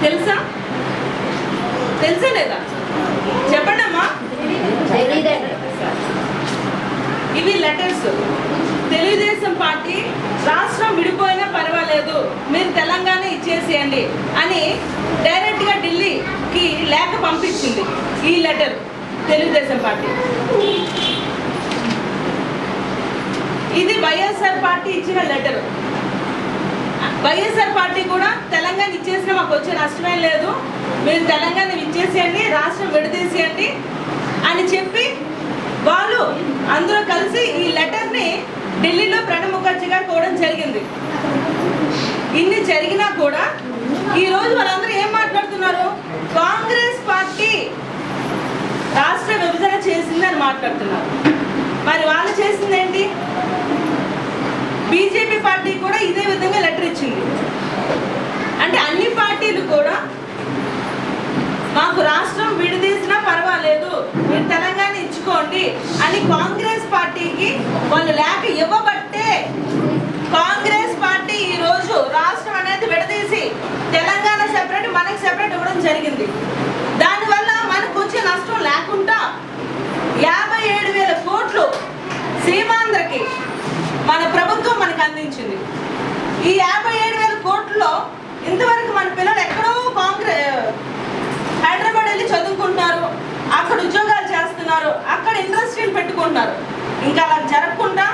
తెలుసా తెలుసా లేదా చెప్పండి అమ్మా. ఇవి లెటర్స్. తెలుగుదేశం పార్టీ రాష్ట్రం విడిపోయినా పర్వాలేదు మీరు తెలంగాణ ఇచ్చేసేయండి అని డైరెక్ట్గా ఢిల్లీకి లేఖ పంపించింది ఈ లెటర్ తెలుగుదేశం పార్టీ. ఇది వైఎస్ఆర్ పార్టీ ఇచ్చిన లెటర్. వైఎస్ఆర్ పార్టీ కూడా తెలంగాణ ఇచ్చేసినా మాకు వచ్చే నష్టమేం లేదు, మీరు తెలంగాణ ఇచ్చేసేయండి, రాష్ట్రం విడదీసేయండి అని చెప్పి వాళ్ళు అందరూ కలిసి ఈ లెటర్ని ఢిల్లీలో ప్రణబ్ ముఖర్జీ గారు కోవడం జరిగింది. ఇన్ని జరిగినా కూడా ఈరోజు వాళ్ళందరూ ఏం మాట్లాడుతున్నారు? కాంగ్రెస్ పార్టీ రాష్ట్ర విభజన చేసిందని మాట్లాడుతున్నారు. మరి వాళ్ళు చేసింది ఏంటి? బీజేపీ పార్టీ కూడా ఇదే విధంగా లెటర్ ఇచ్చింది. అంటే అన్ని పార్టీలు కూడా మాకు రాష్ట్రం విడదీసినా పర్వాలేదు మీరు తెలంగాణ ఇచ్చుకోండి అని కాంగ్రెస్ పార్టీకి వాళ్ళు లేఖ ఇవ్వబట్టే కాంగ్రెస్ పార్టీ ఈరోజు రాష్ట్రం అనేది విడదీసి తెలంగాణ సెపరేట్ మనకి సెపరేట్ ఇవ్వడం జరిగింది. దానివల్ల మనకు వచ్చే నష్టం లేకుండా 57,000 కోట్లు సీమాంధ్రకి మన ప్రభుత్వం మనకు అందించింది. ఈ 57,000 కోట్లలో ఇంతవరకు మన పిల్లలు ఎక్కడో హైదరాబాద్ వెళ్ళి చదువుకుంటున్నారు, అక్కడ ఉద్యోగాలు చేస్తున్నారు, అక్కడ ఇండస్ట్రీలు పెట్టుకుంటున్నారు. ఇంకా అలా జరగకుండా